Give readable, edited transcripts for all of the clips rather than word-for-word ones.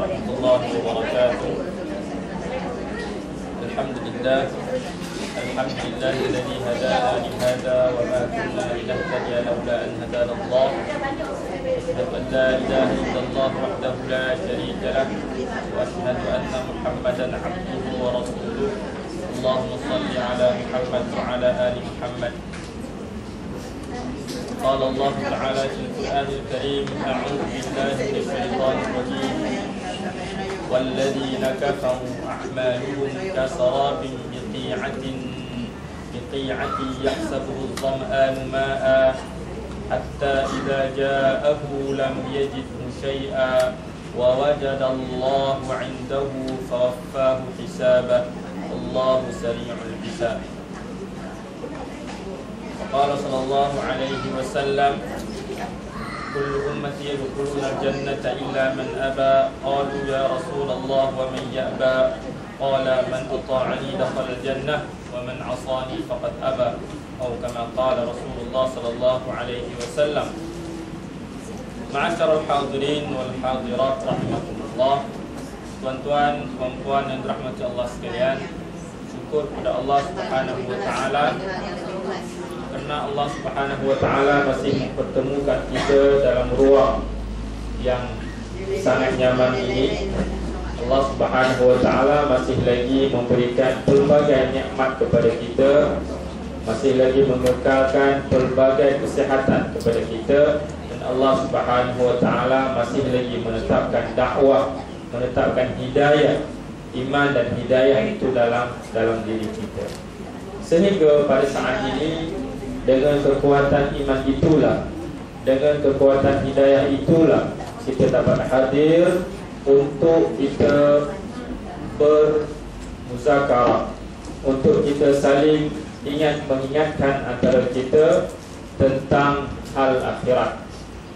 warahmatullahi wabarakatuh. Alhamdulillah alladzi hadana li hadza wa ma kunna linahtadiya laula an hadana Allah. Asyhadu an la ilaha illallah wahdahu la syarika lah wa asyhadu anna Muhammadan abduhu wa rasuluh. Allahumma shalli ala Muhammad wa ala ali Muhammad. قال الله تعالى في القرآن الكريم: أعوذ بالله من الشيطان الرجيم والذين كفروا أعمالهم كسراب بقيعة يحسبه الظمآن ماء حتى إذا جاءه لم يجده شيئا ووجد الله عنده فوفاه حسابه والله سريع الحساب. قال صلى الله عليه وسلم: كل أمتي يدخلون الجنة إلا من أبى. قالوا يا رسول الله ومن يأبى؟ قال: من أطاعني دخل الجنة ومن عصاني فقد أبى، أو كما قال رسول الله صلى الله عليه وسلم. معاشر الحاضرين والحاضرات rahimakumullah, tuan-tuan, puan-puan yang dirahmati Allah sekalian, syukur kepada Allah Subhanahu wa taala karena Allah Subhanahu wa taala masih mempertemukan kita dalam ruang yang sangat nyaman ini. Allah Subhanahu wa taala masih lagi memberikan pelbagai nikmat kepada kita, masih lagi mengekalkan pelbagai kesihatan kepada kita, dan Allah Subhanahu wa taala masih lagi menetapkan dakwah, menetapkan hidayah, iman dan hidayah itu dalam diri kita. Sehingga pada saat ini, dengan kekuatan iman itulah, dengan kekuatan hidayah itulah, kita dapat hadir untuk kita bermuzakarah, untuk kita saling mengingatkan antara kita tentang hal akhirat,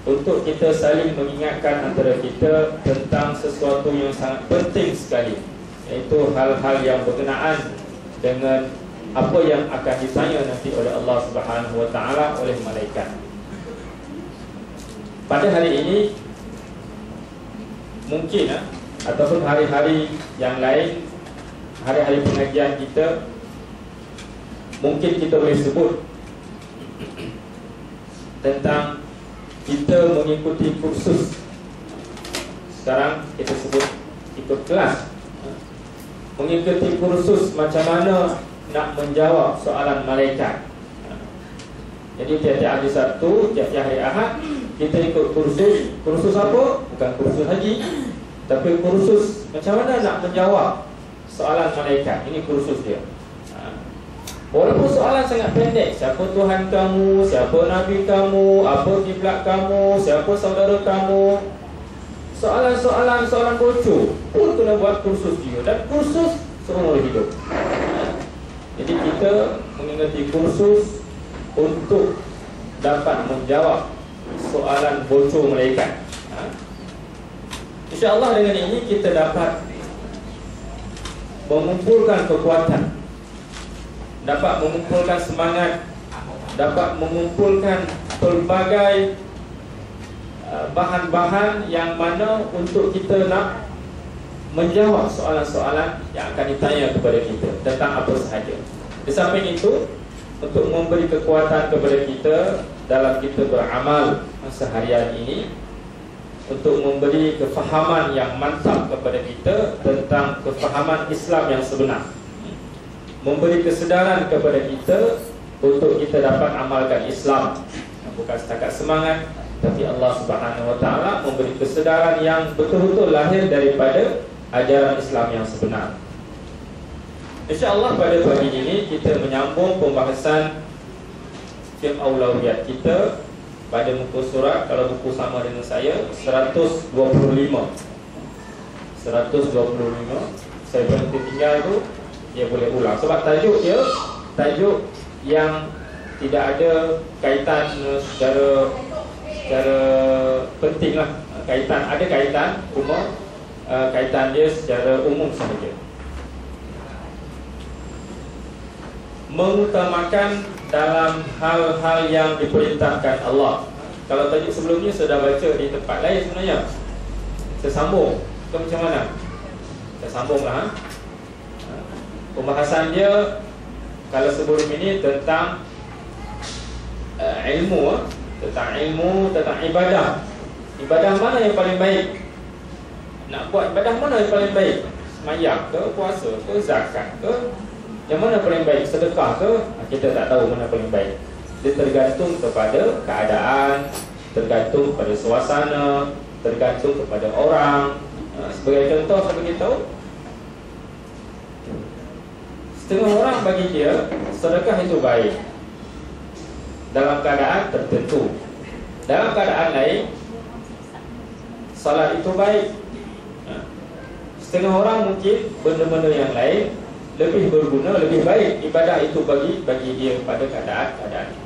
untuk kita saling mengingatkan antara kita tentang sesuatu yang sangat penting sekali, iaitu hal-hal yang berkenaan dengan apa yang akan ditanya nanti oleh Allah Subhanahu wa taala oleh malaikat. Pada hari ini mungkin ataupun hari-hari yang lain, hari-hari pengajian kita, mungkin kita boleh sebut tentang kita mengikuti kursus. Sekarang kita sebut ikut kelas, mengikuti kursus macam mana nak menjawab soalan malaikat. Jadi tiap-tiap hari Sabtu, tiap-tiap hari Ahad, kita ikut kursus. Kursus apa? Bukan kursus haji, tapi kursus macam mana nak menjawab soalan malaikat. Ini kursus dia. Walaupun soalan sangat pendek, siapa Tuhan kamu, siapa Nabi kamu, apa kiblat kamu, siapa saudara kamu, soalan bocor pun kena buat kursus dia. Dan kursus seumur hidup. Jadi kita mengikuti kursus untuk dapat menjawab soalan bocor malaikat. InsyaAllah dengan ini kita dapat mengumpulkan kekuatan, dapat mengumpulkan semangat, dapat mengumpulkan pelbagai bahan-bahan yang mana untuk kita nak menjawab soalan-soalan yang akan ditanya kepada kita tentang apa sahaja. Di samping itu, untuk memberi kekuatan kepada kita dalam kita beramal seharian ini, untuk memberi kefahaman yang mantap kepada kita tentang kefahaman Islam yang sebenar, memberi kesedaran kepada kita untuk kita dapat amalkan Islam, bukan setakat semangat, tapi Allah Subhanahu wa taala memberi kesedaran yang betul-betul lahir daripada ajaran Islam yang sebenar. InsyaAllah pada pagi ini kita menyambung pembahasan fiqh aulawiyat kita pada muka surat, kalau buku sama dengan saya, 125. Saya berhenti tinggal tu, dia boleh ulang. Sebab tajuk dia, tajuk yang tidak ada kaitan secara penting lah. Ada kaitan, cuma kaitan dia secara umum sahaja. Mengutamakan dalam hal-hal yang diperintahkan Allah. Kalau tajuk sebelumnya sudah baca di tempat lain sebenarnya, saya sambung macam mana? Kita sambunglah. Pembahasan dia kalau sebelum ini tentang ilmu, tentang ibadah. Ibadah mana yang paling baik? Nak buat ibadah mana yang paling baik? Semayang ke, puasa ke, zakat ke? Yang mana paling baik? Sedekah ke? Kita tak tahu mana paling baik. Dia tergantung kepada keadaan, tergantung kepada suasana, tergantung kepada orang. Sebagai contoh saya beritahu, setengah orang bagi dia sedekah itu baik dalam keadaan tertentu. Dalam keadaan lain, salat itu baik. Setengah orang mungkin benda-benda yang lain lebih berguna, lebih baik ibadah itu bagi dia pada keadaan itu.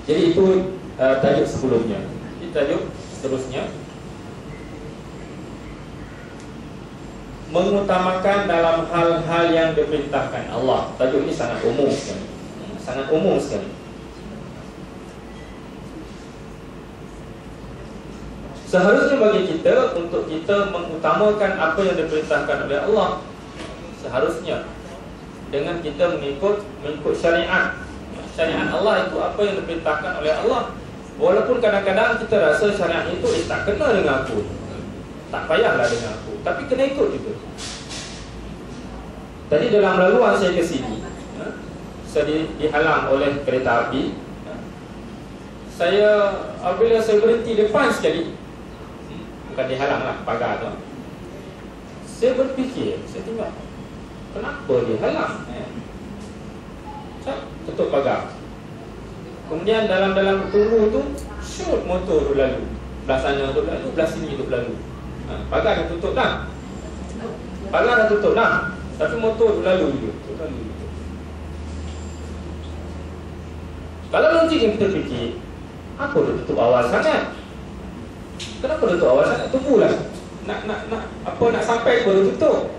Jadi itu tajuk sebelumnya. Ini tajuk seterusnya, mengutamakan dalam hal-hal yang diperintahkan Allah. Tajuk ini sangat umum sekali. Sangat umum sekali. Seharusnya bagi kita untuk kita mengutamakan apa yang diperintahkan oleh Allah. Seharusnya dengan kita mengikut syariat. Syariat Allah itu apa yang diperintahkan oleh Allah. Walaupun kadang-kadang kita rasa syariat itu tak kena dengan aku, tak payahlah dengan aku, tapi kena ikut juga. Tadi dalam laluan saya ke sini, saya dihalang oleh kereta api. Apabila saya berhenti depan sekali, bukan dihalang lah, pagar tu, saya berfikir, saya tengok kenapa dia halang. Tutup pagar. Kemudian dalam tunggu tu, shoot motor tu lalu, belah sana tu lalu, belah sini tu lalu. Pagar dah tutup dah. Pagar dah tutup dah, tapi motor tu lalu juga. Kalau logiknya kita fikir, apa dia tutup awal sangat? Kenapa dia tutup awal sangat? Tunggulah. Nak sampai baru tutup.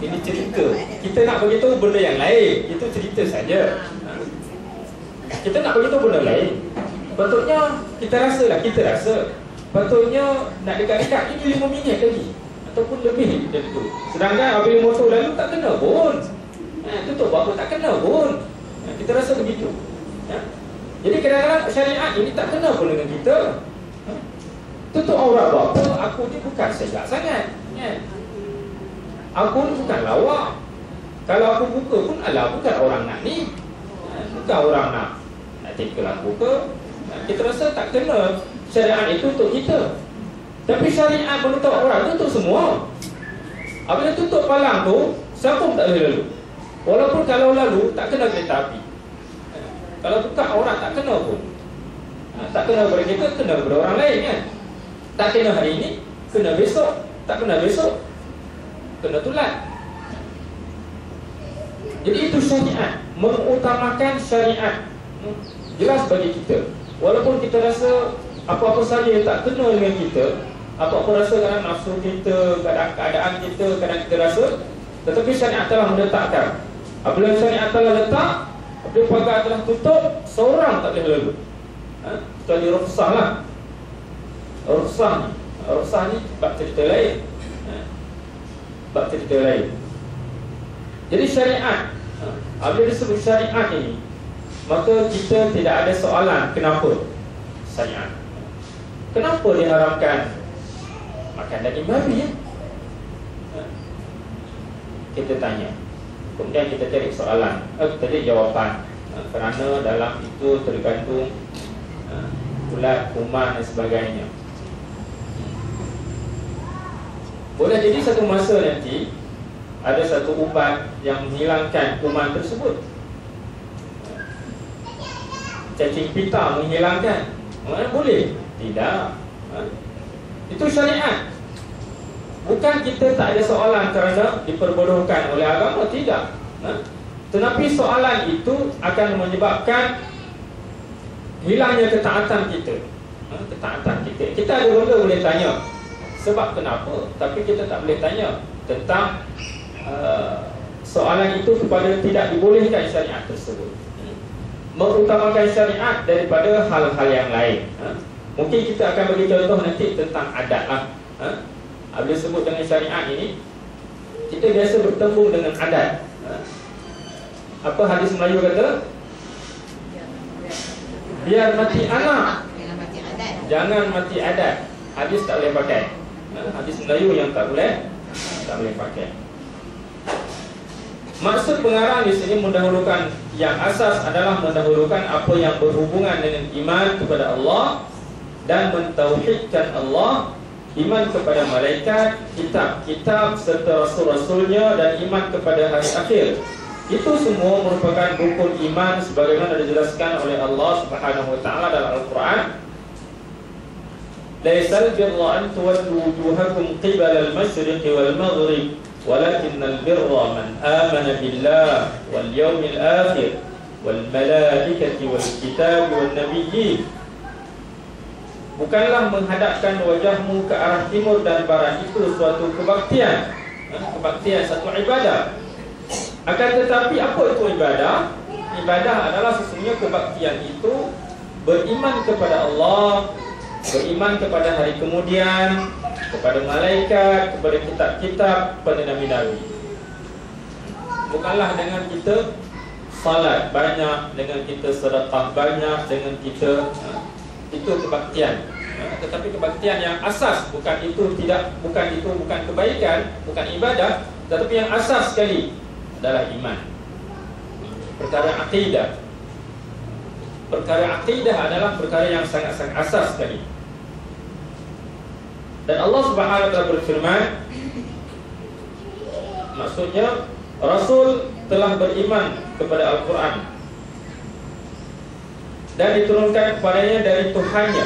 Ini cerita. Kita nak beritahu benda yang lain, itu cerita saja. Kita nak beritahu benda lain. Patutnya kita rasa. Patutnya nak dekat-dekat ini 5 minit lagi ataupun lebih dari itu. Sedangkan apabila motor lalu tak kena pun, tutup apa tak kena pun. Kita rasa begitu. Jadi kadang-kadang syariat ini tak kena pun dengan kita. Tutup aurat apa? Aku ni bukan segak sangat. Aku ni bukan lawak. Kalau aku buka pun bukan orang nak ni. Bukan orang nak tackle aku ke. Kita rasa tak kena syariat itu untuk kita. Tapi syariat menutup aurat itu untuk semua. Apabila tutup palang tu, siapa pun tak boleh lalu. Walaupun kalau lalu tak kena kereta api. Kalau buka aurat tak kena pun. Tak kena kepada kita, kena kepada orang lain kan. Tak kena hari ini, kena besok. Tak kena besok, kena tulat. Jadi itu syariat, mengutamakan syariat. Jelas bagi kita. Walaupun kita rasa apa-apa saja yang tak kena dengan kita, apa-apa rasa kadang nafsu kita, keadaan kita, kadang kita rasa, tetapi syariat telah menetapkan. Apabila syariat telah letak, apabila pagar telah tutup, seorang tak boleh lalu. Kecuali rukhsah lah. Rukhsah ni bab cerita lain. Bab cerita lain. Jadi syariat, apabila disebut syariat ini, maka kita tidak ada soalan kenapa syariat. Kenapa diharamkan makan daging babi ya? Kita tanya. Kemudian kita cari soalan, tadi jawapan. Kerana dalam itu tergantung ulat, kuman dan sebagainya. Boleh jadi satu masa nanti ada satu ubat yang menghilangkan kuman tersebut. Cacing pita menghilangkan. Boleh? Tidak. Itu syariat. Bukan kita tak ada soalan kerana diperbodohkan oleh agama, tidak. Tetapi soalan itu akan menyebabkan hilangnya ketaatan kita. Ketaatan kita. Kita ada benda boleh tanya sebab kenapa, tapi kita tak boleh tanya tentang soalan itu kepada tidak dibolehkan syariat tersebut. Mengutamakan syariat daripada hal-hal yang lain. Mungkin kita akan bagi contoh nanti tentang adat lah. Bila sebut dengan syariat ini, kita biasa bertembung dengan adat. Apa hadis Melayu kata? Biar mati anak, jangan mati adat. Hadis tak boleh pakai. Hadis Melayu yang tak boleh pakai. Maksud pengarang di sini mendahulukan, yang asas adalah mendahulukan apa yang berhubungan dengan iman kepada Allah dan mentauhidkan Allah, iman kepada malaikat, kitab-kitab serta rasul-rasulnya, dan iman kepada hari akhir. Itu semua merupakan rukun iman sebagaimana dijelaskan oleh Allah Subhanahu wa taala dalam Al-Qur'an. Laisal birra an tuwallu wujuhakum qibala al-masyriqi wal maghrib, walakinnal birra man amana billah wal yawmil akhir wal malaikati wal kitabi wan nabiyyin. Bukanlah menghadapkan wajahmu ke arah timur dan barat itu suatu kebaktian, satu ibadah. Akan tetapi apa itu ibadah? Ibadah adalah sesungguhnya kebaktian itu beriman kepada Allah, beriman kepada hari kemudian, kepada malaikat, kepada kitab-kitab, kepada nabi-nabi. Bukanlah dengan kita salat banyak, dengan kita sedekah banyak, dengan kita itu kebaktian. Tetapi kebaktian yang asas, bukan kebaikan, bukan ibadah, tetapi yang asas sekali adalah iman. Perkara akidah. Perkara akidah adalah perkara yang sangat-sangat asas sekali. Dan Allah Subhanahu wa taala berfirman, maksudnya Rasul telah beriman kepada Al-Quran dan diturunkan kepadanya dari Tuhannya.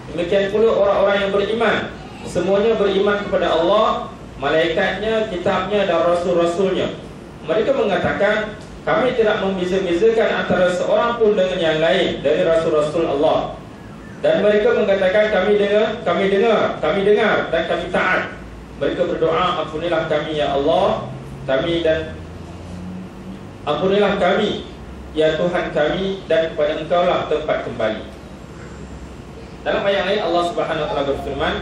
Demikian pula orang-orang yang beriman, semuanya beriman kepada Allah, malaikatnya, kitabnya dan rasul-rasulnya. Mereka mengatakan, kami tidak membeza-bezakan antara seorang pun dengan yang lain dari rasul-rasul Allah. Dan mereka mengatakan, kami dengar dan kami taat. Mereka berdoa, ampunilah kami ya Allah, ampunilah kami ya Tuhan kami, dan kepada Engkau lah tempat kembali. Dalam ayat lain Allah Subhanahu wa taala berfirman,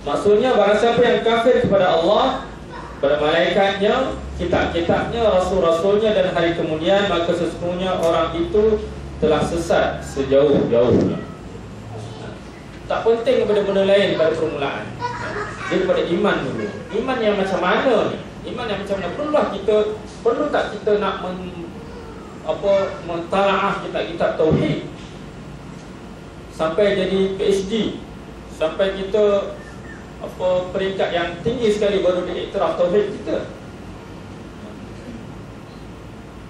maksudnya barang siapa yang kafir kepada Allah, kepada malaikatnya, kitab-kitabnya, rasul-rasulnya dan hari kemudian, maka sesungguhnya orang itu telah sesat sejauh-jauhnya. Tak penting kepada benda lain pada permulaan. Dia kepada iman dulu. Iman yang macam mana ni? Iman yang macam mana? Perlu tak kita nak mentalaah kitab-kitab tauhid sampai jadi PhD, sampai kita peringkat yang tinggi sekali baru diiktiraf tauhid kita,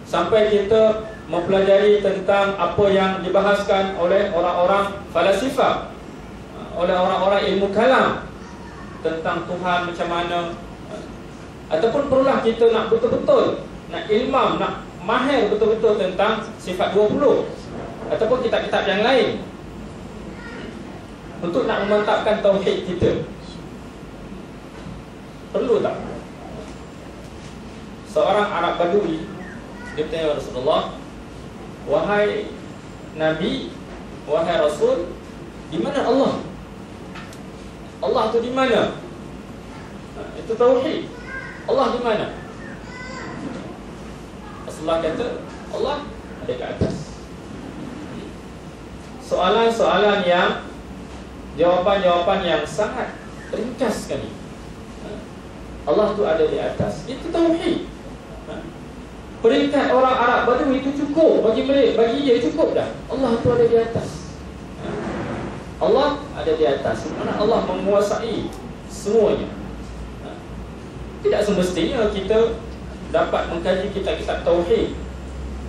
sampai kita mempelajari tentang apa yang dibahaskan oleh orang-orang falasifah, oleh orang-orang ilmu kalam tentang Tuhan macam mana. Ataupun perlulah kita nak betul-betul nak ilmam, nak mahir betul-betul tentang sifat 20 ataupun kitab-kitab yang lain untuk nak memantapkan tauhid kita. Perlu tak? Seorang Arab Badui, dia bertanya kepada Rasulullah, wahai Nabi, wahai Rasul, di mana Allah? Allah tu di mana? Itu tauhid. Allah di mana? Rasulullah kata, Allah ada ke atas. Soalan-soalan yang, jawapan-jawapan yang sangat ringkas sekali. Allah tu ada di atas. Itu tauhid. Peringkat orang Arab Badui itu cukup bagi dia cukup dah. Allah tu ada di atas. Allah ada di atas. Mana Allah menguasai semuanya. Tidak semestinya kita dapat mengkaji kitab-kitab tauhid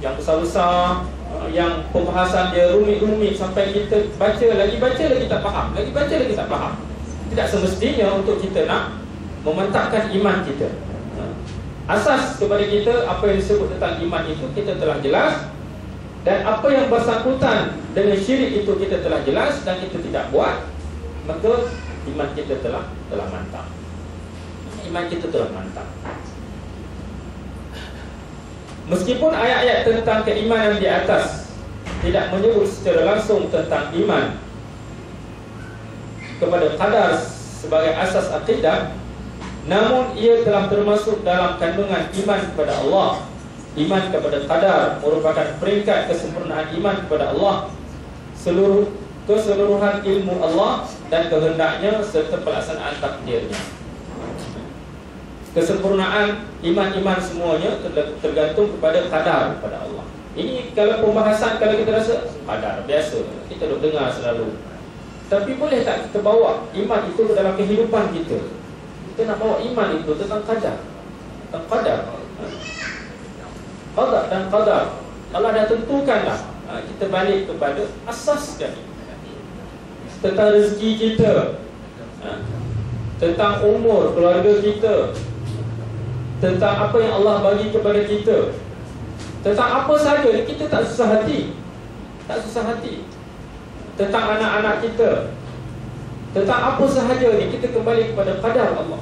yang besar-besar, yang pembahasan dia rumit-rumit sampai kita baca lagi tak faham, lagi baca lagi tak faham. Tidak semestinya untuk kita nak memantapkan iman kita. Asas kepada kita, apa yang disebut tentang iman itu kita telah jelas, dan apa yang bersangkutan dengan syirik itu kita telah jelas dan kita tidak buat, maka iman kita telah mantap. Iman kita telah mantap. Meskipun ayat-ayat tentang keimanan di atas tidak menyebut secara langsung tentang iman kepada qadar sebagai asas akidah, namun ia telah termasuk dalam kandungan iman kepada Allah. Iman kepada qadar merupakan peringkat kesempurnaan iman kepada Allah, keseluruhan ilmu Allah dan kehendaknya serta pelaksanaan takdirnya. Kesempurnaan iman-iman semuanya tergantung kepada qadar kepada Allah. Ini kalau pembahasan, kalau kita rasa qadar biasa, kita duk dengar selalu. Tapi boleh tak kita bawa iman itu ke dalam kehidupan kita? Kita nak bawa iman itu tentang qadar. Tentang qadar. Qadar dan qadar Allah dah tentukan dah. Kita balik kepada asas sekali. Tentang rezeki kita, tentang umur keluarga kita, tentang apa yang Allah bagi kepada kita, tentang apa sahaja kita tak susah hati. Tak susah hati. Tentang anak-anak kita, tentang apa sahaja ni kita kembali kepada qadar Allah.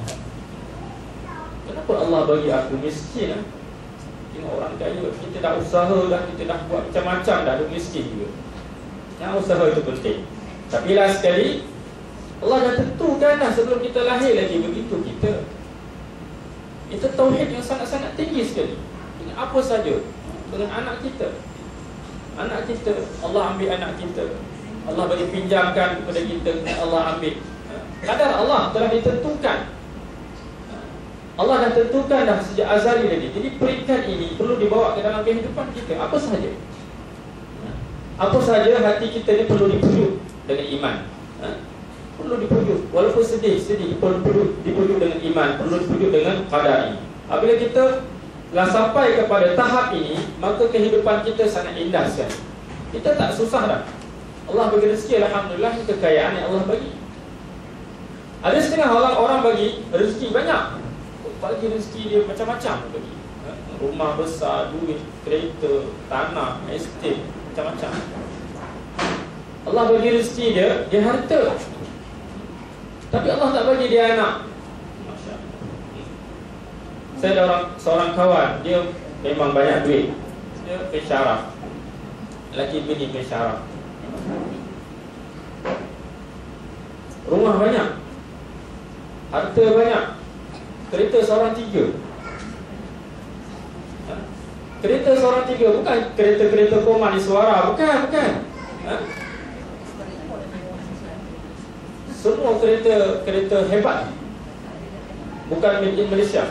Kenapa Allah bagi aku miskin? Tengok orang kaya, kita dah usaha dah, kita dah buat macam-macam dah, ada miskin juga. Yang usaha itu penting. Tapi lah sekali Allah dah tentukan dah sebelum kita lahir lagi begitu kita. Itu tauhid yang sangat-sangat tinggi sekali. Dengan apa saja, dengan anak kita. Anak kita, Allah ambil anak kita, Allah bagi pinjamkan kepada kita, Allah ambil. Qadar Allah telah ditentukan. Allah dah tentukan dah sejak azali tadi. Jadi peringkat ini perlu dibawa ke dalam kehidupan kita. Apa sahaja, apa sahaja hati kita ni perlu dipujuk dengan iman. Perlu dipujuk, walaupun sedih perlu dipujuk dengan iman, perlu dipujuk dengan qadar ini. Apabila kita telah sampai kepada tahap ini, maka kehidupan kita sangat indah sekali. Kita tak susah dah. Allah bagi rezeki, alhamdulillah, kekayaan yang Allah bagi. Ada setengah orang bagi rezeki banyak, bagi rezeki dia macam-macam bagi. Rumah besar, duit, kereta, tanah, estate, macam-macam. Allah bagi rezeki dia harta. Tapi Allah tak bagi dia anak. Saya ada seorang kawan, dia memang banyak duit. Dia pensyarah, lelaki bini pensyarah, rumah banyak, harta banyak, kereta seorang tiga. Kereta seorang tiga, bukan kereta-kereta Koman di Suara, bukan. Semua kereta hebat, bukan made in Malaysia.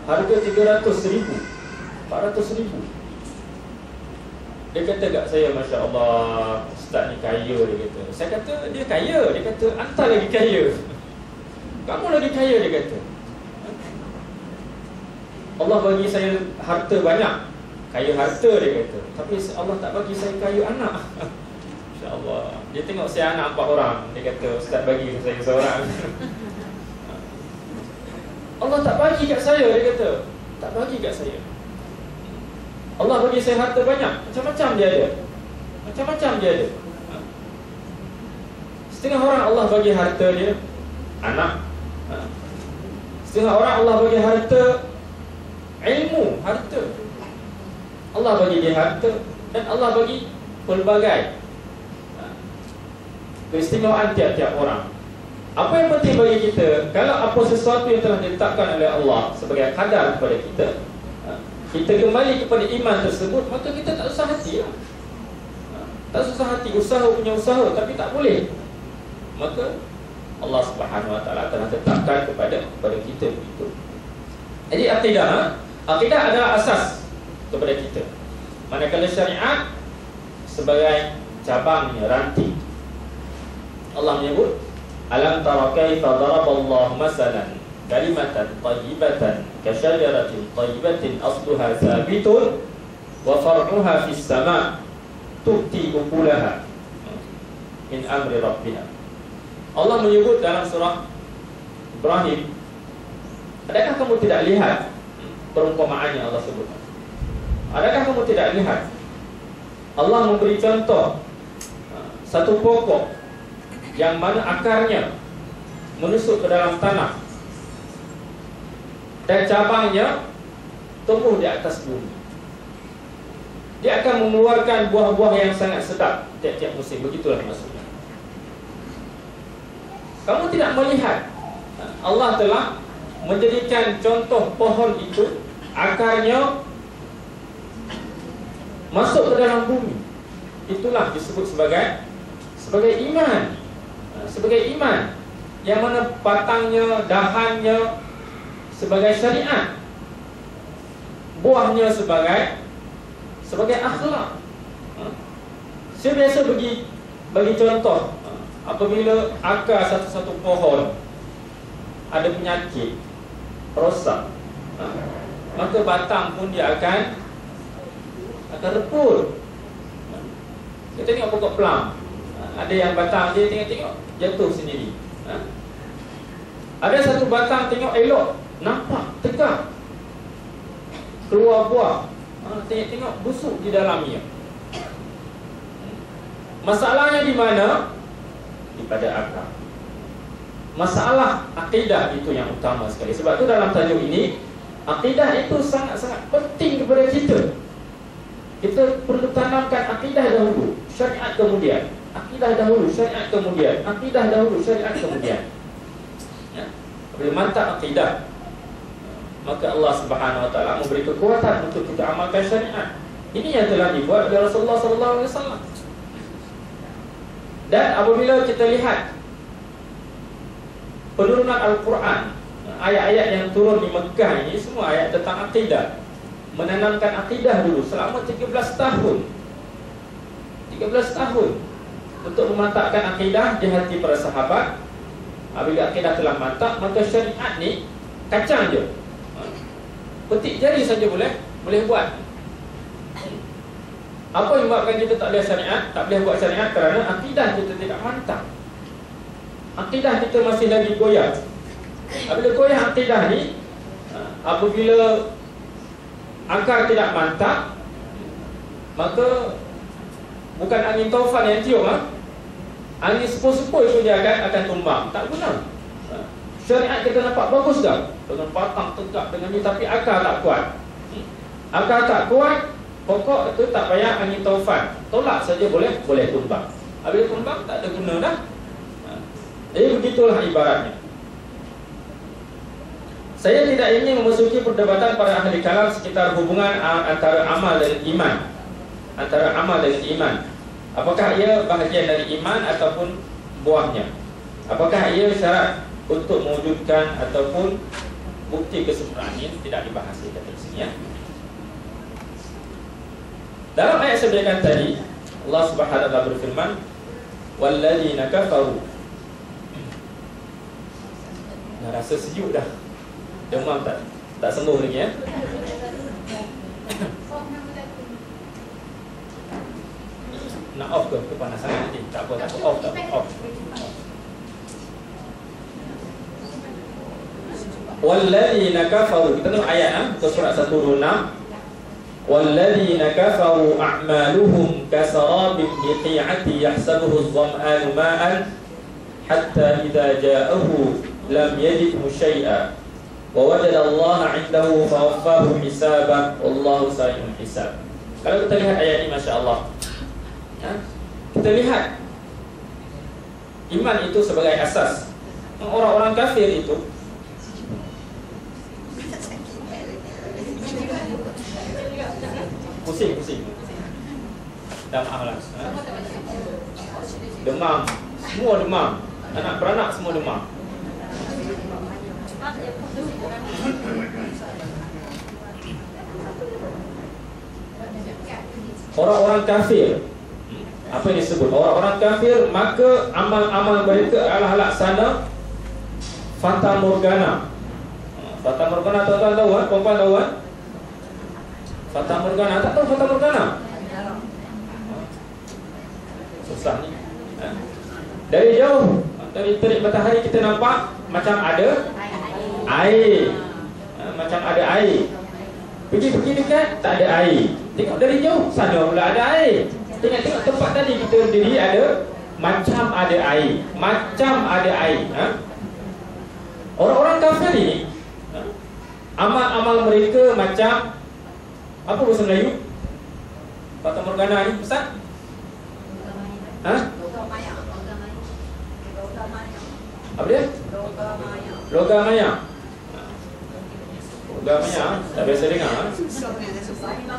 Harga 300,000, 400,000. Dia kata kat saya, Masya Allah, Ustaz ni kaya, dia kata. Saya kata, dia kaya. Dia kata, anta lagi kaya, kamu lagi kaya, dia kata. Allah bagi saya harta banyak, kaya harta, dia kata. Tapi Allah tak bagi saya kaya anak. Masya Allah. Dia tengok saya anak 4 orang, dia kata, Ustaz bagi saya seorang. Allah tak bagi kat saya, dia kata. Tak bagi kat saya. Allah bagi saya harta banyak, macam-macam dia ada. Macam-macam dia ada. Setengah orang Allah bagi harta dia anak. Setengah orang Allah bagi harta ilmu, harta. Allah bagi dia harta, dan Allah bagi pelbagai keistimewaan tiap-tiap orang. Apa yang penting bagi kita, kalau apa sesuatu yang telah ditetapkan oleh Allah sebagai qadar kepada kita, kita kembali kepada iman tersebut, maka kita tak usah hati lah. Tak usah hati, usaha punya usaha, tapi tak boleh. Maka Allah Subhanahu Wa Taala telah tetapkan kepada kita begitu. Jadi akidah adalah asas kepada kita. Manakala syariat sebagai cabangnya, ranting. Allah menyebut, alam tara kaifa daraballahu masalan kalimatan tayyibatan kasyajaratin tayyibatin asluha thabitun wa far'uha fis sama' tu'ti ukulaha min amri rabbiha. Allah menyebut dalam surah Ibrahim, adakah kamu tidak lihat perumpamaannya? Allah sebut, adakah kamu tidak lihat Allah memberi contoh satu pokok yang mana akarnya menusuk ke dalam tanah, dan cabangnya tumbuh di atas bumi. Dia akan mengeluarkan buah-buah yang sangat sedap tiap-tiap musim. Begitulah maksudnya. Kamu tidak melihat Allah telah menjadikan contoh pohon itu akarnya masuk ke dalam bumi. Itulah disebut sebagai iman. Sebagai iman, yang mana batangnya, dahannya sebagai syariat, buahnya sebagai akhlak. Saya biasa bagi contoh, apabila akar satu-satu pohon ada penyakit, rosak, maka batang pun dia akan reput. Kita tengok pokok plum, ada yang batang dia tengok jatuh sendiri. Ada satu batang tengok elok, nampak tegak, keluar buah, tengok busuk di dalamnya. Masalahnya di mana? Pada akar. Masalah akidah itu yang utama sekali. Sebab itu dalam tajuk ini, akidah itu sangat-sangat penting kepada kita. Kita perlu tanamkan akidah dahulu, syariat kemudian. Akidah dahulu, syariat kemudian. Akidah dahulu, syariat kemudian. Bila mantap akidah, maka Allah Subhanahu Wa Taala memberi kekuatan untuk kita amalkan syariat. Ini yang telah dibuat oleh Rasulullah SAW. Dan apabila kita lihat penurunan Al-Quran, ayat-ayat yang turun di Mekah ini semua ayat tentang akidah, menanamkan akidah dulu selama 13 tahun. 13 tahun untuk memantapkan akidah di hati para sahabat. Apabila akidah telah mantap, maka syariat ni kacang je, petik jari saja boleh buat. Apa yang menyebabkan kita tak boleh syariat, tak boleh buat syariat? Kerana akidah kita tidak mantap. Akidah kita masih lagi goyah. Apabila goyah akidah ni, apabila akar tidak mantap, maka bukan angin taufan yang tiup, angin sepoi-sepoi pun dia akan tumbang. Tak guna. Syariat kita nampak bagus dah, dengan batang tegak dengan ni, tapi akar tak kuat. Akar tak kuat, pokok itu tak payah angin taufan, tolak saja boleh tumbang. Apabila tumbang tak ada guna dah. Jadi begitulah ibaratnya. Saya tidak ingin memasuki perdebatan para ahli kalam sekitar hubungan antara amal dan iman. Antara amal dan iman, apakah ia bahagian dari iman ataupun buahnya? Apakah ia syarat untuk mewujudkan ataupun bukti kesempurnaan? Ini tidak dibahas di sini, ya. Dalam ayat sebelumnya tadi, Allah Subhanahu wa taala berfirman, "Walladzina kafaru." Dah rasa sejuk dah. Demam tak sembuh lagi, ya. Nak off ke kepanasan nanti? Tak apa, off. Walladzina kafaru. Kita tengok ayat surat 126. Walladzina kafaru a'maluhum kasarabin biqi'ati yahsabuhu adh-dhama'anu ma'an hatta idza ja'ahu lam yajidhu syai'a wa wajada Allah 'indahu fawaffahu hisabah wallahu sari'ul hisab. Kalau kita lihat ayat ini, masya-Allah, kita lihat iman itu sebagai asas. Orang-orang kafir itu pusing. Dah maaflah. Demam, semua demam. Anak beranak semua demam. Orang-orang kafir, apa yang disebut orang-orang kafir, maka amal-amal mereka adalah laksana fata morgana. Fata morgana, tuan-tuan tahu kan? Perempuan tahu kan? Fata morgana, tak tahu fata morgana? Susah ni. Dari jauh, dari terik matahari kita nampak macam ada air. Macam ada air. Pergi dekat, tak ada air. Tengok dari jauh, sana pula ada air. Tengok tempat tadi kita berdiri ada, macam ada air. Macam ada air. Orang-orang kafir ini, Amal-amal mereka macam apa bahasa Melayu? Fata Morgana ni Ustaz? Apa dia? Logam maya. Logam maya, tak biasa dengar.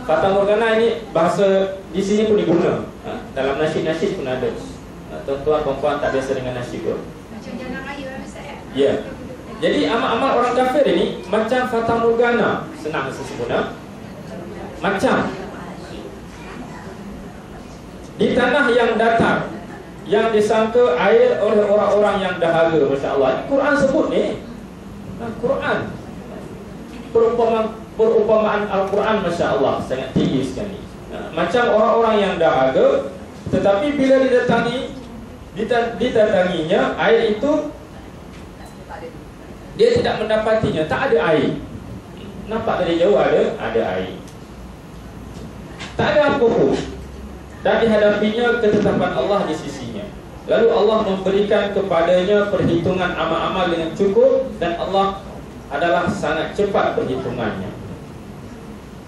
Fata Morgana ini bahasa di sini pun diguna. Dalam nasyid-nasyid pun ada. Tuan-tuan perempuan tak biasa dengan nasyid pun. Macam jalan raya Ustaz. Ya. Jadi amal-amal orang kafir ini macam Fata Morgana. Senang sesungguhnya. Macam di tanah yang datar, yang disangka air oleh orang-orang yang dahaga. Masya Allah, Quran sebut ni. Quran perumpamaan Al-Quran, Masya Allah, sangat tinggi sekali. Macam orang-orang yang dahaga, tetapi bila didatanginya air itu, dia tidak mendapatinya, tak ada air. Nampak dari jauh ada air, tak ada apa pun. Dan dihadapinya ketetapan Allah di sisinya. Lalu Allah memberikan kepadanya perhitungan amal-amal dengan cukup, dan Allah adalah sangat cepat perhitungannya.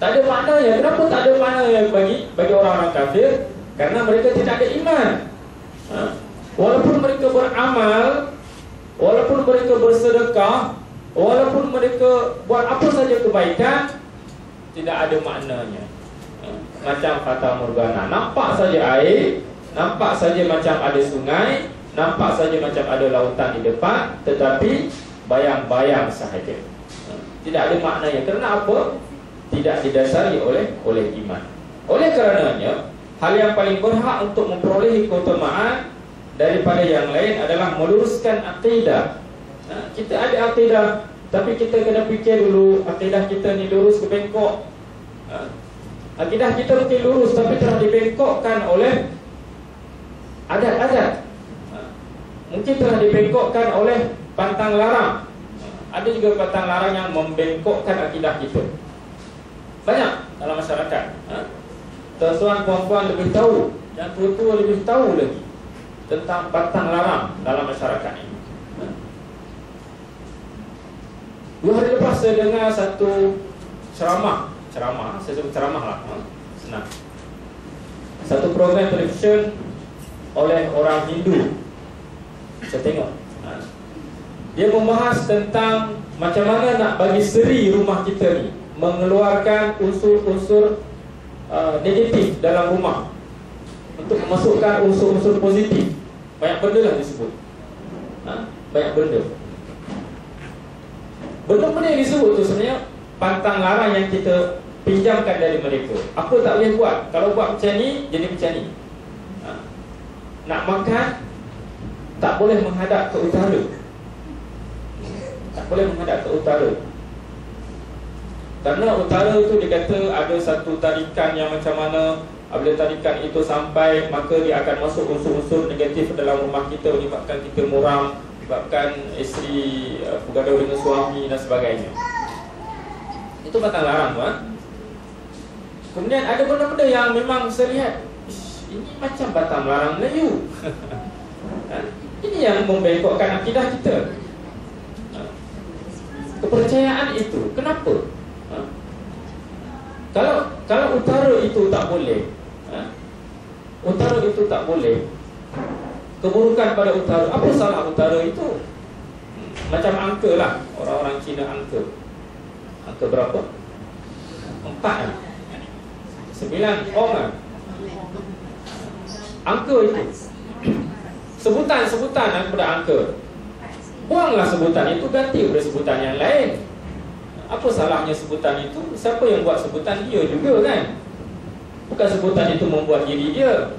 Tak ada maknanya. Kenapa tak ada maknanya bagi orang-orang kafir? Karena mereka tidak ada iman. Walaupun mereka beramal, walaupun mereka bersedekah, walaupun mereka buat apa saja kebaikan, tidak ada maknanya. Macam Fata Morgana, nampak saja air, nampak saja macam ada sungai, nampak saja macam ada lautan di depan, tetapi bayang-bayang sahaja. Tidak ada maknanya. Kerana apa? Tidak didasari oleh iman. Oleh karenanya, hal yang paling berhak untuk memperolehi keutamaan daripada yang lain adalah meluruskan akidah. Kita ada akidah, tapi kita kena fikir dulu, akidah kita ni lurus ke bengkok. Akidah kita mungkin lurus, tapi telah dibengkokkan oleh adat-adat. Mungkin telah dibengkokkan oleh pantang larang. Ada juga pantang larang yang membengkokkan akidah kita. Banyak dalam masyarakat. Tuan-tuan puan-puan lebih tahu, yang tua-tua lebih tahu lagi tentang pantang larang dalam masyarakat ini. 2 hari lepas saya dengar satu ceramah, saya sebut ceramah lah, senang. Satu program televisyen oleh orang Hindu. Saya tengok, dia membahas tentang macam mana nak bagi seri rumah kita ni, mengeluarkan unsur-unsur negatif dalam rumah untuk memasukkan unsur-unsur positif. Banyak benda lah disebut. Banyak benda. Benda-benda yang disebut tu sebenarnya pantang larang yang kita pinjamkan dari mereka. Apa tak boleh buat? Kalau buat macam ni, jadi macam ni. Nak makan, tak boleh menghadap ke utara. Tak boleh menghadap ke utara. Karena utara tu dia kata ada satu tarikan yang macam mana, apabila tarikan itu sampai, maka dia akan masuk unsur-unsur negatif dalam rumah kita, menyebabkan kita muram, menyebabkan isteri bergaduh dengan suami dan sebagainya. Itu pantang larang tu. Kemudian ada benda-benda yang memang saya lihat, ini macam pantang larang Melayu. Ini yang membengkokkan akidah kita. Kepercayaan itu, kenapa? Kalau utara itu tak boleh, utara itu tak boleh, keburukan pada utara, apa salah utara itu? Macam angka lah, orang-orang Cina angka. Angka berapa? 4 kan? 9 orang. Angka itu sebutan daripada angka. Buanglah sebutan itu, ganti pada sebutan yang lain. Apa salahnya sebutan itu? Siapa yang buat sebutan? Dia juga kan? Bukan sebutan itu membuat diri dia.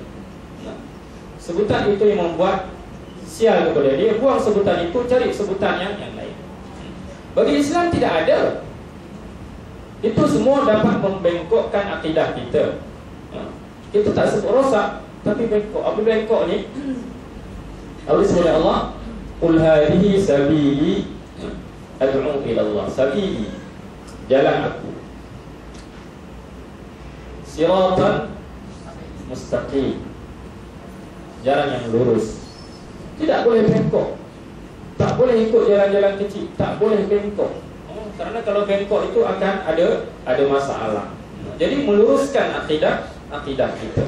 Sebutan itu yang membuat sial kepada dia. Buang sebutan itu, cari sebutan yang lain. Bagi Islam tidak ada. Itu semua dapat membengkokkan akidah kita. Kita tak sebut rosak, tapi bengkok. Apa bengkok ni? Allah sebut Allah, qul hadhihi sabili ad'u ila Allah. Sabili, jalan aku. Siratan mustaqim, jalan yang lurus. Tidak boleh bengkok. Tak boleh ikut jalan-jalan kecil. Tak boleh bengkok. Kerana kalau bengkok itu akan ada masalah. Jadi meluruskan akidah kita.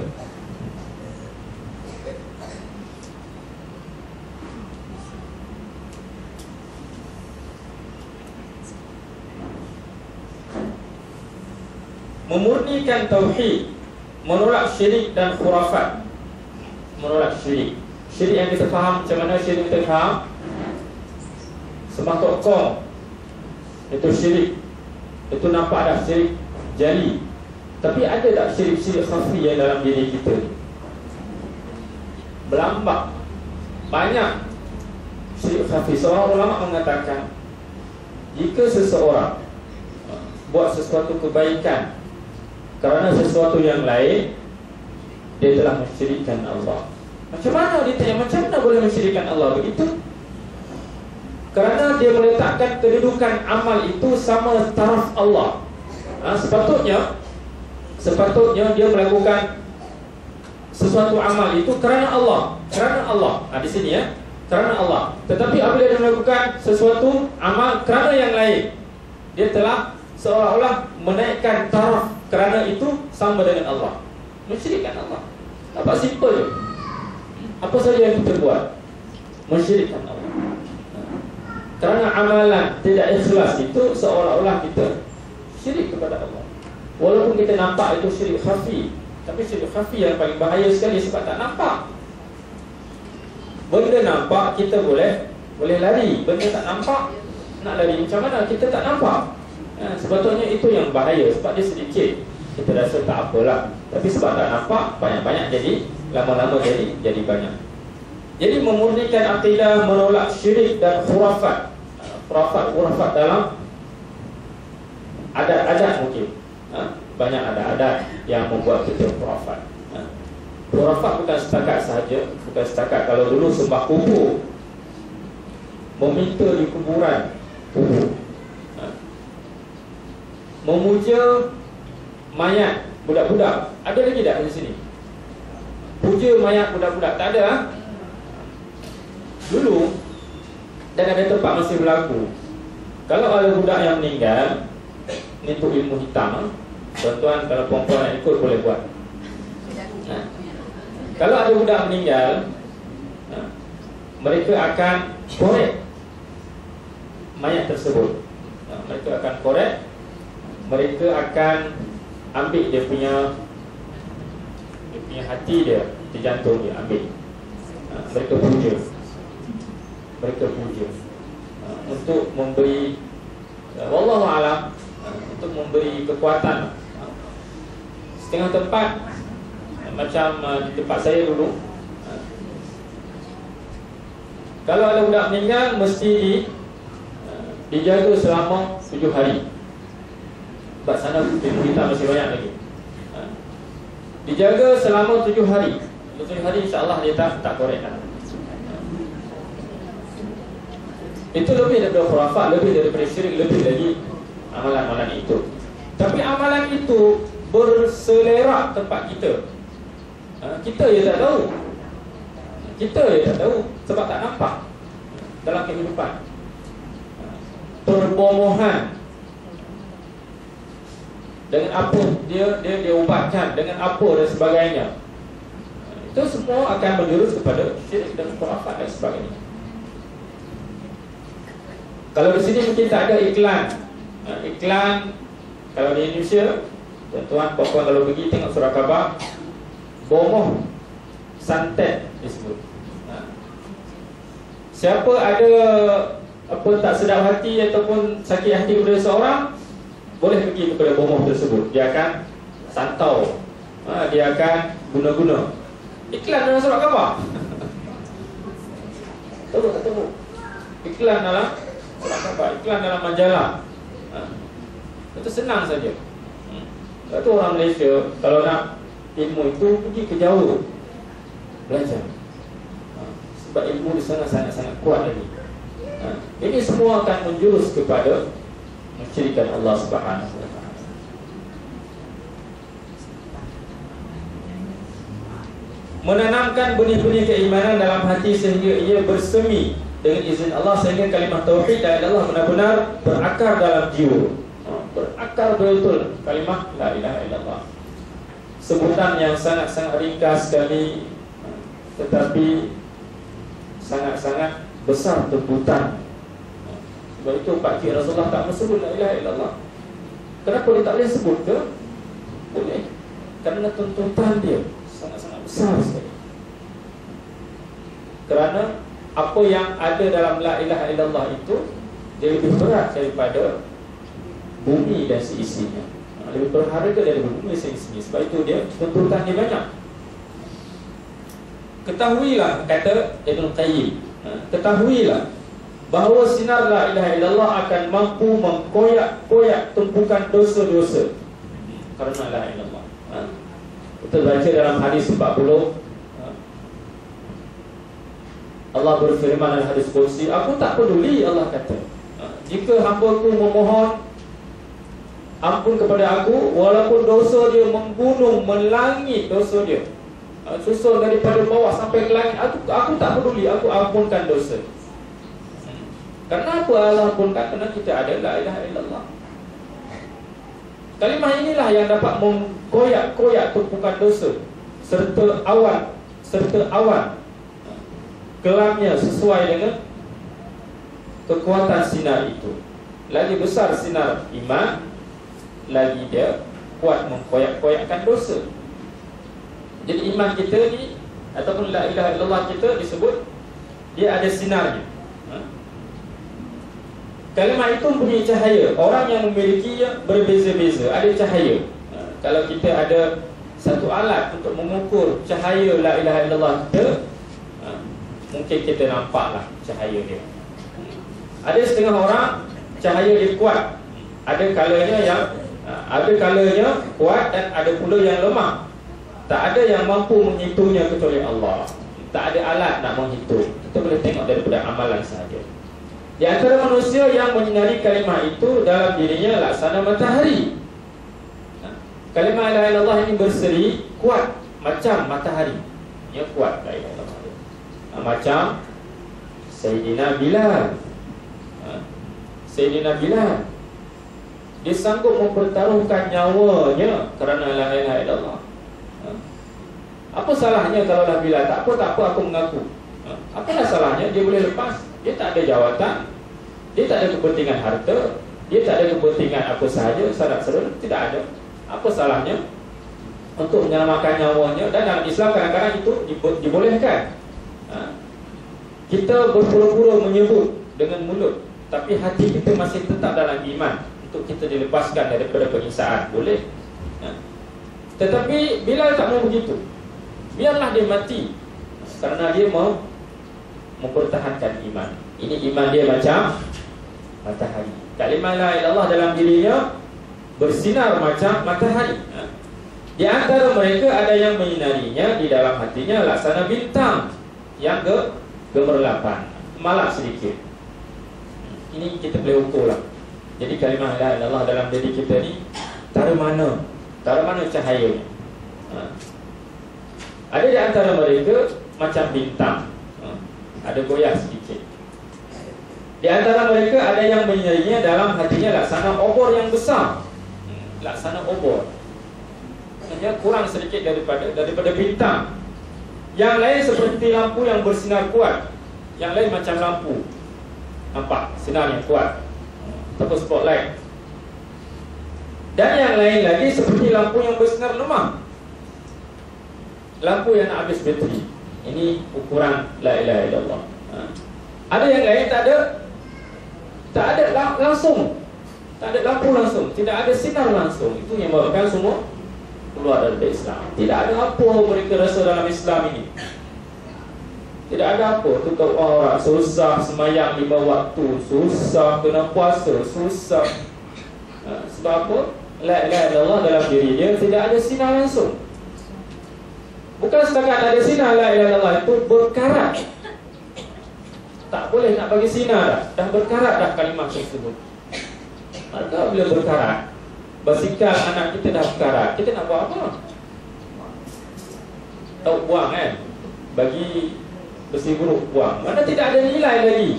Memurnikan tauhid, menolak syirik dan khurafat. Menolak syirik. Syirik yang kita faham, macam mana syirik kita faham? Sembah tokong, itu syirik. Itu nampak dah syirik jali. Tapi ada tak syirik-syirik khafi yang dalam diri kita? Berlambak. Banyak syirik khafi. Seorang ulama mengatakan, jika seseorang buat sesuatu kebaikan kerana sesuatu yang lain, dia telah mensyirikkan Allah. Macam mana dia tanya, macam mana boleh mensyirikkan Allah begitu? Kerana dia meletakkan kedudukan amal itu sama taraf Allah. Sepatutnya dia melakukan sesuatu amal itu kerana Allah. Kerana Allah. Di sini ya, kerana Allah. Tetapi apabila dia melakukan sesuatu amal kerana yang lain, dia telah seolah-olah menaikkan taraf kerana itu sama dengan Allah. Mensyirikkan Allah. Nampak simple je. Apa saja yang kita buat, mensyirikkan Allah. Kerana amalan tidak ikhlas itu seolah-olah kita syirik kepada Allah. Walaupun kita nampak itu syirik khafi, tapi syirik khafi yang paling bahaya sekali sebab tak nampak. Benda nampak kita boleh lari. Benda tak nampak, nak lari macam mana? Kita tak nampak. Sebetulnya itu yang bahaya. Sebab dia sedikit, kita rasa tak apalah. Tapi sebab tak nampak, banyak-banyak jadi, lama-lama jadi banyak. Jadi memurnikan akidah, menolak syirik dan khurafat. Khurafat dalam adat-adat mungkin. Banyak adat-adat yang membuat kita khurafat. Khurafat bukan setakat sahaja, bukan setakat kalau dulu sembah kubur, meminta di kuburan kubur, memuja mayat budak-budak. Ada lagi tak di sini? Puja mayat budak-budak? Tak ada. Dulu, dan ada tempat masih berlaku. Kalau ada budak yang meninggal, ni tu ilmu hitam. Tuan-tuan, kalau perempuan nak ikut boleh buat. Kalau ada budak meninggal, mereka akan korek mayat tersebut. Mereka akan korek. Mereka akan ambil dia punya hati dia, jantung dia, ambil. Mereka puja. Untuk memberi, wallahu a'lam, untuk memberi kekuatan. Setengah tempat, macam di tempat saya dulu, kalau ada budak meninggal mesti dijaga selama 7 hari. Sebab sana kita masih banyak lagi. Dijaga selama 7 hari. 7 hari insya-Allah dia tak korek dah. Itu lebih daripada khurafat, lebih daripada syirik, lebih lagi amalan-amalan itu. Tapi amalan itu berselerak tempat kita. Kita je tak tahu. Sebab tak nampak dalam kehidupan. Perbomohan. Dengan apa dia ubatkan, dengan apa dan sebagainya. Itu semua akan menjurus kepada syirik dan khurafat dan sebagainya. Kalau di sini mungkin tak ada iklan. Iklan kalau di Indonesia, tuan-tuan, puan-puan kalau pergi tengok surat khabar, bomoh santet disebut. Siapa ada apa tak sedap hati ataupun sakit hati kepada seorang, boleh pergi kepada bomoh tersebut. Dia akan santau, dia akan guna-guna. Iklan dalam surat khabar. Tahu tak tahu? Iklan dalam surat khabar, iklan dalam majalah. Itu senang saja. Itu orang Malaysia kalau nak ilmu itu pergi ke jauh belajar. Sebab ilmu di sana sangat-sangat kuat lagi. Ini semua akan menjurus kepada mensyirikkan Allah Subhanahu wa taala. Menanamkan benih-benih keimanan dalam hati sehingga ia bersemi dengan izin Allah sehingga kalimah tauhid la ilaha illallah benar-benar berakar dalam jiwa. Berakar betul kalimah la ilaha illallah. Sebutan yang sangat-sangat ringkas sekali, tetapi sangat-sangat besar tuntutan. Sebab itu Pak Cik Rasulullah tak bersebut la ilaha illallah. Kenapa dia tak boleh sebut ke? Boleh. Kerana tuntutan dia sangat-sangat besar sekali. Kerana apa yang ada dalam la ilaha illallah itu dia lebih berat daripada bumi dan seisinya. Lebih berharga dari bumi dan seisinya. Sebab itu dia tuntutan dia banyak. Ketahuilah, kata Ibn Qayyim, ketahuilah bahawa sinar la ilaha illallah akan mampu mengkoyak-koyak tumpukan dosa-dosa karena la ilaha illallah. Kita baca dalam hadis 40, Allah berfirman dalam hadis Qudsi, aku tak peduli, Allah kata, jika hamba-Ku memohon ampun kepada aku, walaupun dosa dia membunuh, melangit dosa dia, susul daripada bawah sampai ke langit, aku tak peduli, aku ampunkan dosa. Kenapa Allah ampunkan? Kerana kita ada la ilaha illallah. Kalimah inilah yang dapat mengkoyak-koyak tumpukan dosa serta awan kelamnya sesuai dengan kekuatan sinar itu. Lagi besar sinar iman, lagi dia kuat mengkoyak-koyakkan dosa. Jadi iman kita ni ataupun la ilaha illallah kita disebut dia ada sinarnya. Kalimah itu mempunyai cahaya. Orang yang memilikinya berbeza-beza, ada cahaya. Kalau kita ada satu alat untuk mengukur cahaya la ilaha illallah kita, mungkin kita nampaklah cahaya dia. Ada setengah orang cahaya dia kuat, ada kalanya kuat dan ada pula yang lemah. Tak ada yang mampu menghitungnya kecuali Allah. Tak ada alat nak menghitung. Kita boleh tengok daripada amalan sahaja. Di antara manusia yang menyinari kalimah itu dalam dirinya laksana matahari. Kalimah la ilaha illallah ini berseri kuat macam matahari. Ia kuat la ilaha illallah. Macam Sayyidina Bilal. Sayyidina Bilal, dia sanggup mempertaruhkan nyawanya kerana la ilaha illallah. Apa salahnya kalau dah Bilal? Tak apa, aku mengaku. Apalah salahnya? Dia boleh lepas. Dia tak ada jawatan, dia tak ada kepentingan harta, dia tak ada kepentingan apa sahaja, syarat serun, tidak ada. Apa salahnya untuk menyelamatkan nyawanya? Dan dalam Islam kadang-kadang itu dibolehkan. Kita berpura-pura menyebut dengan mulut, tapi hati kita masih tetap dalam iman. Untuk kita dilepaskan daripada penyiksaan, boleh. Tetapi Bilal tak mau begitu. Biarlah dia mati, kerana dia mau mempertahankan iman. Ini iman dia macam matahari. Kalimah la ilaha illallah dalam dirinya bersinar macam matahari. Di antara mereka ada yang menyinarinya di dalam hatinya laksana bintang yang gemerlapan, malam sedikit. Ini kita boleh ukurlah. Jadi kalimah la ilaha illallah dalam diri kita ni taruh mana cahayanya. Ada di antara mereka macam bintang, ada goyah sedikit. Di antara mereka ada yang menyinarinya dalam hatinya laksana obor yang besar. Laksana obor, hanya kurang sedikit daripada bintang. Yang lain seperti lampu yang bersinar kuat. Yang lain macam lampu, nampak sinar yang kuat, ataupun spotlight. Dan yang lain lagi seperti lampu yang bersinar lemah, lampu yang nak habis bateri. Ini ukuran la ilaha illallah. Ada yang lain tak ada langsung, tak ada lampu langsung, tidak ada sinar langsung. Itu yang menyebabkan semua keluar dari Islam. Tidak ada apa mereka rasa dalam Islam ini. Tidak ada apa. Tu kau orang susah sembahyang 5 waktu, susah kena puasa, susah. Sebab apa? La ilaha illallah dalam diri dia tidak ada sinar langsung. Bukan setakat ada sinar la ilaha illallah itu berkarat. Tak boleh nak bagi sinar dah berkarat dah kalimah tersebut. Maka bila berkarat, basikal anak kita dah berkarat, kita nak buat apa? Tahu buang kan? Bagi bersih buruk, buang. Mana tidak ada nilai lagi.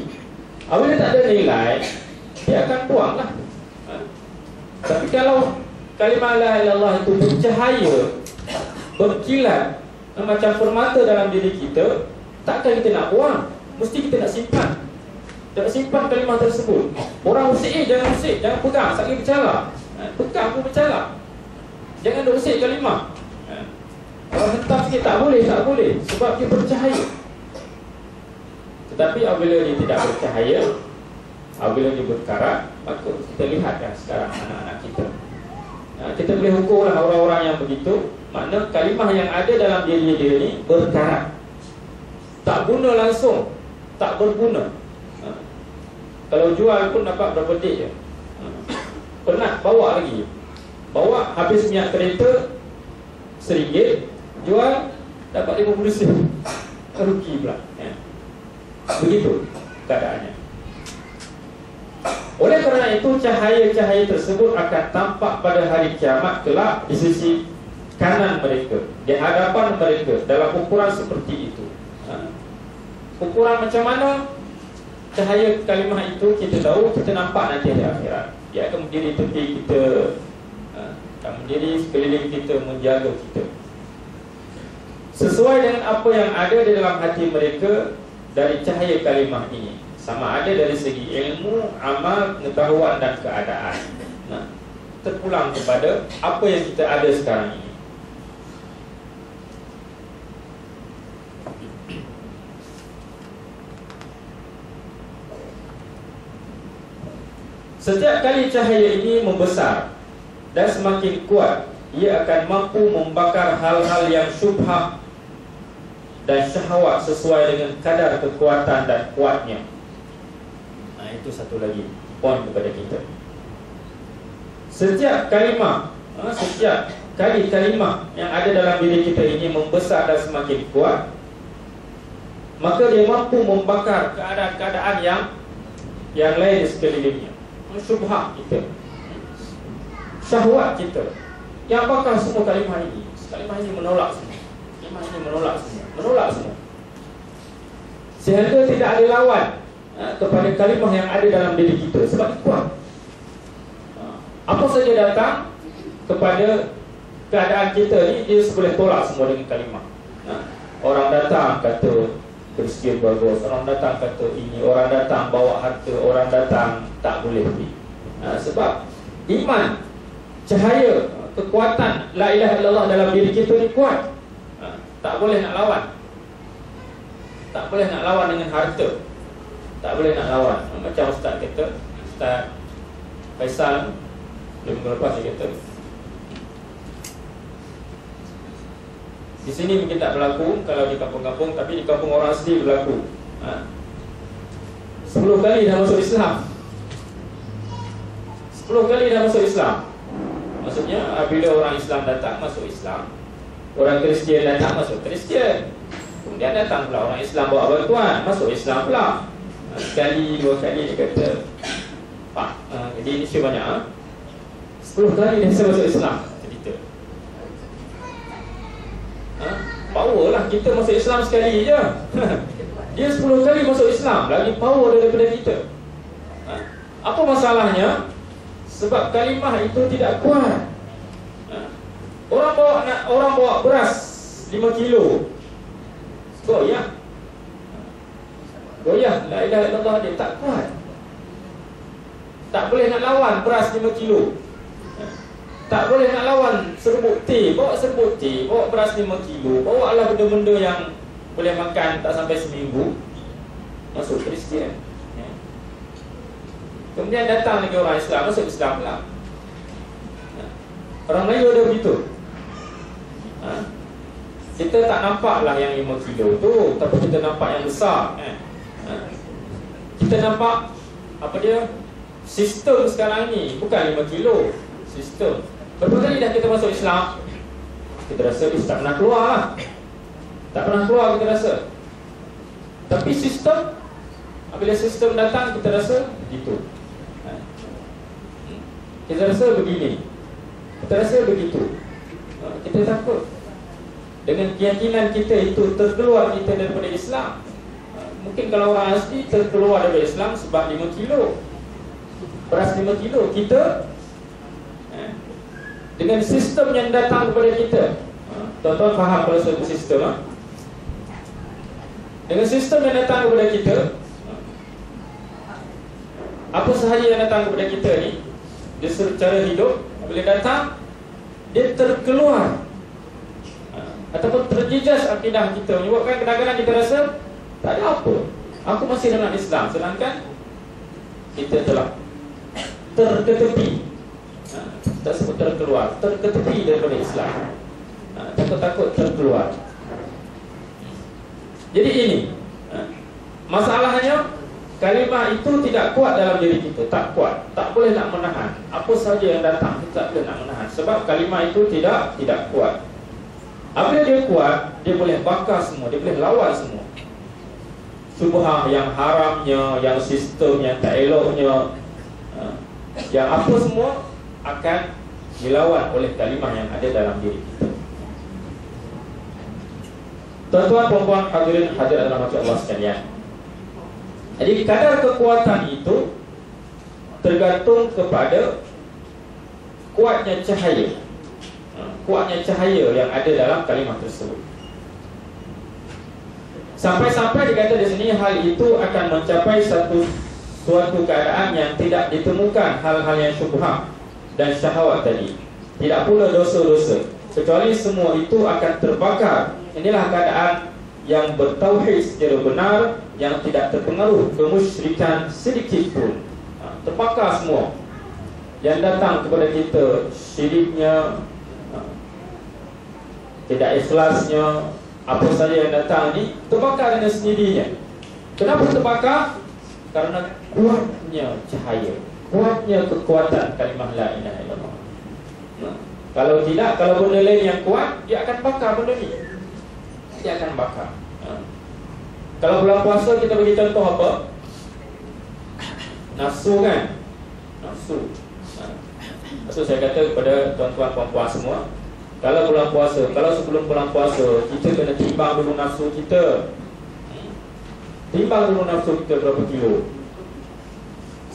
Apabila tak ada nilai, dia akan buang lah. Tapi kalau kalimah la ilaha illallah itu bercahaya, berkilat, macam permata dalam diri kita, takkan kita nak buang. Mesti kita nak simpan. Tak simpan kalimah tersebut. Orang usik, jangan pegang, sakit bercala. Pegang pun bercala. Jangan duk usik kalimah. Kalau hentam sikit tak boleh. Sebab dia bercahaya. Tetapi apabila dia tidak bercahaya, apabila dia berkarat, maka kita lihatkan sekarang anak-anak kita. Kita boleh hukumlah orang-orang yang begitu. Makna kalimah yang ada dalam diri dia ni berkarat, tak guna langsung, tak berguna. Kalau jual pun dapat berapa dik je. Penat bawa lagi. Bawa habis minyak kereta RM1, jual dapat 50 sen. Rugi pula. Begitu keadaannya. Oleh kerana itu, cahaya-cahaya tersebut akan tampak pada hari kiamat kelak di sisi kanan mereka, di hadapan mereka, dalam ukuran seperti itu. Ukuran macam mana? Cahaya kalimah itu kita tahu, kita nampak nanti di akhirat. Dia akan berdiri tepi kita, akan berdiri sekeliling kita, menjaga kita, sesuai dengan apa yang ada di dalam hati mereka dari cahaya kalimah ini, sama ada dari segi ilmu, amal, pengetahuan dan keadaan. Terpulang kepada apa yang kita ada sekarang ini. Setiap kali cahaya ini membesar dan semakin kuat, ia akan mampu membakar hal-hal yang syubhah dan syahwat sesuai dengan kadar kekuatan dan kuatnya. Itu satu lagi poin kepada kita. Setiap kalimah yang ada dalam diri kita ini membesar dan semakin kuat, maka dia mampu membakar keadaan-keadaan yang lain di sekelilingnya. Syubhat kita, syahwat kita, yang bakar semua kalimah ini. Kalimah ini menolak semua. Kalimah ini menolak semua. Sehingga tidak ada lawan kepada kalimah yang ada dalam diri kita, sebab kuat. Apa saja datang kepada keadaan kita ni, dia boleh tolak semua dengan kalimah. Orang datang kata Kristian bagus, orang datang kata ini, orang datang bawa harta, orang datang tak boleh pergi. Sebab iman, cahaya, kekuatan la ilaha illallah dalam diri kita ni kuat. Tak boleh nak lawan. Tak boleh nak lawan dengan harta. Tak boleh nak lawan. Macam Ustaz kata, Ustaz Faisal minggu lepas dia kata, di sini mungkin tak berlaku kalau di kampung-kampung, tapi di kampung orang asli berlaku. 10 kali dah masuk Islam. 10 kali dah masuk Islam. Maksudnya bila orang Islam datang masuk Islam, orang Kristian datang masuk Kristian, kemudian datang pula orang Islam bawa bantuan, masuk Islam pula. Sekali, 2 kali dia kata, Pak, jadi ini syur banyak 10 kali dah masuk Islam. Power lah, kita masuk Islam sekali je. Dia 10 kali masuk Islam, lagi power daripada kita. Apa masalahnya? Sebab kalimah itu tidak kuat. Orang bawa beras 5 kilo, goyah, la ilaha illallah, dia tak kuat. Tak boleh nak lawan beras 5 kilo. Tak boleh nak lawan serbuk teh. Bawa serbuk teh, bawa beras 5 kilo, bawa lah benda-benda yang boleh makan tak sampai seminggu, masuk Kristian. Kemudian datang lagi orang Islam, masuk Islam pula. Orang Melayu ada begitu. Kita tak nampak lah yang 5 kilo tu, tapi kita nampak yang besar. Kita nampak apa dia, sistem sekarang ni bukan 5 kilo, sistem. Berapa kali dah kita masuk Islam, kita rasa tak pernah keluar lah. Tak pernah keluar kita rasa. Tapi sistem, apabila sistem datang kita rasa begitu. Kita rasa begini, kita rasa begitu. Kita takut dengan keyakinan kita itu terkeluar kita daripada Islam. Mungkin kalau orang asli terkeluar dari Islam sebab 5 kilo beras 5 kilo. Kita dengan sistem yang datang kepada kita, tuan-tuan faham kalau satu sistem, dengan sistem yang datang kepada kita, apa sahaja yang datang kepada kita ni, dia secara hidup, bila datang dia terkeluar ataupun terjejas akidah kita, menyebabkan kadang-kadang kita rasa tak ada apa, aku masih dalam Islam, sedangkan kita telah terketepi, tak sebut terkeluar, terketepi daripada Islam, takut-takut terkeluar. Jadi ini masalahnya, kalimah itu tidak kuat dalam diri kita, tak kuat, tak boleh nak menahan. Apa saja yang datang kita tak boleh nak menahan, sebab kalimah itu tidak kuat. Apabila dia kuat, dia boleh bakar semua, dia boleh lawan semua syubhah yang haramnya, yang sistem yang tak eloknya, yang apa semua akan dilawan oleh kalimah yang ada dalam diri kita. Tuan-tuan, puan-puan, hadirin hadirat rahmati Allah sekalian, jadi kadar kekuatan itu tergantung kepada kuatnya cahaya, yang ada dalam kalimah tersebut. Sampai-sampai dikata di sini, hal itu akan mencapai suatu keadaan yang tidak ditemukan hal-hal yang syubhah dan syahwat tadi, tidak pula dosa-dosa, kecuali semua itu akan terbakar. Inilah keadaan yang bertauhid secara benar, yang tidak terpengaruh kemusyrikan sedikit pun. Terbakar semua yang datang kepada kita, syiriknya, tidak ikhlasnya, apa saja yang datang ni terbakar dengan sendirinya. Kenapa terbakar? Karena kuatnya cahaya, kuatnya kekuatan kalimah la ilaha illallah. Kalau tidak, kalau benda lain yang kuat, dia akan bakar benda ni, dia akan bakar. Kalau bulan puasa kita bagi contoh apa? Nafsu kan? Nafsu. Nafsu saya kata kepada tuan-tuan puan-puan semua, kalau bulan puasa, kalau sebelum bulan puasa, kita kena timbang dulu nafsu kita. Timbang dulu nafsu kita berapa kilo.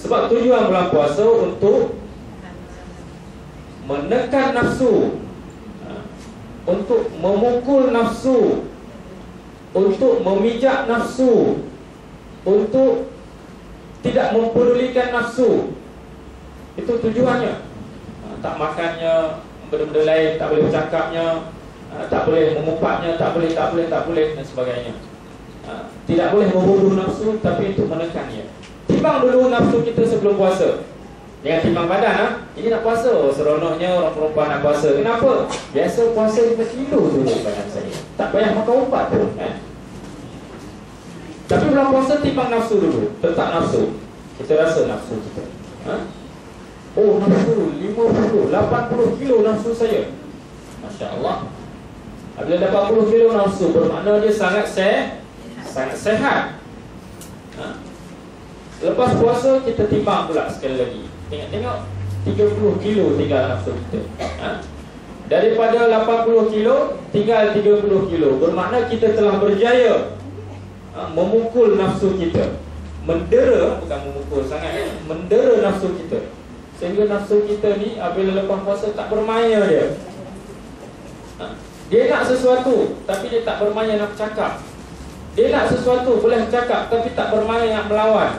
Sebab tujuan bulan puasa untuk menekan nafsu, untuk memukul nafsu, untuk memijak nafsu, untuk tidak mempedulikan nafsu. Itu tujuannya. Tak makannya, benda-benda lain, tak boleh bercakapnya, tak boleh mengupatnya, tak boleh dan sebagainya. Tidak boleh membunuh nafsu, tapi untuk menekannya. Timbang dulu nafsu kita sebelum puasa. Jangan timbang badan. Ini nak puasa, seronoknya orang perempuan nak puasa. Kenapa? Biasa puasa 5 kilo dulu badan saya, tak payah makan ubat pun kan? Tapi bulan puasa timbang nafsu dulu, letak nafsu. Kita rasa nafsu kita, oh nafsu 50, 80 kilo nafsu saya, Masya Allah. Bila dapat 80 kilo nafsu, bermakna dia sangat sehat. Lepas puasa kita timbang pula sekali lagi, tengok 30 kilo tinggal nafsu kita. Daripada 80 kilo tinggal 30 kilo, bermakna kita telah berjaya memukul nafsu kita, mendera, bukan memukul sangat, mendera nafsu kita, sehingga nafsu kita ni apabila lepas puasa tak bermaya dia. Dia nak sesuatu tapi dia tak bermaya nak bercakap. Dia nak sesuatu boleh bercakap tapi tak bermaya nak melawan.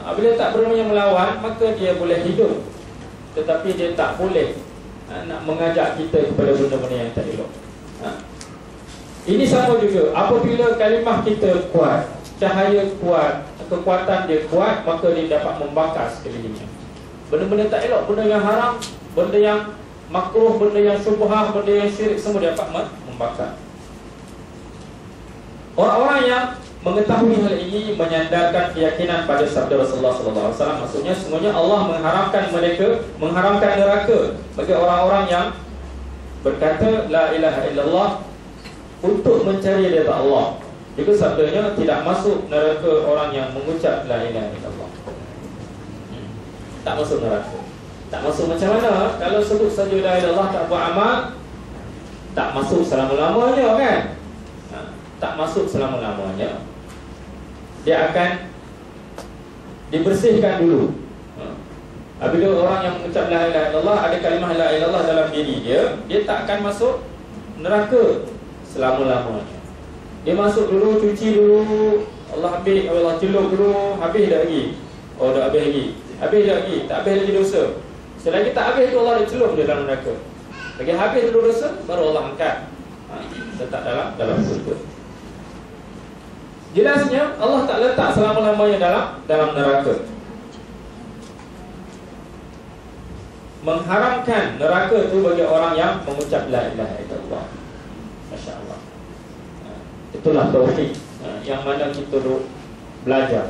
Apabila tak bermaya melawan, maka dia boleh hidup, tetapi dia tak boleh nak mengajak kita kepada benda-benda yang tak elok. Ini sama juga, apabila kalimah kita kuat, cahaya kuat, kekuatan dia kuat, maka dia dapat membakar sekelilingnya. Benda-benda tak elok, benda yang haram, benda yang makruh, benda yang syubhah, benda yang syirik, semua dia dapat membakar. Orang-orang yang mengetahui hal ini menyandarkan keyakinan pada sabda Rasulullah SAW. Maksudnya semuanya Allah mengharamkan mereka, mengharamkan neraka bagi orang-orang yang berkata la ilaha illallah untuk mencari redha Allah. Juga sabdanya tidak masuk neraka orang yang mengucap la ilaha illallah. Tak masuk neraka. Tak masuk macam mana? Kalau sebut saja la ilaha illallah tak buat amal, tak masuk selama-lamanya kan? Tak masuk selama-lamanya. dia akan dibersihkan dulu. Apabila orang yang mengucap la ilaha illallah, ada kalimah la ilaha illallah dalam diri dia, dia tak akan masuk neraka selama-lamanya. Dia masuk dulu, cuci dulu, Allah habis, Allah celup dulu, habis dah lagi. Oh dah habis lagi. Habis dah lagi, tak habis lagi dosa. Selagi tak habis tu Allah dah celup dia dalam neraka. Lagi habis dulu dosa, baru Allah angkat. Letak dalam surga. Jelasnya Allah tak letak selama-lamanya dalam neraka. Mengharamkan neraka tu bagi orang yang mengucap la ilaha illallah. Masya-Allah. Itulah tauhid yang mana kita belajar.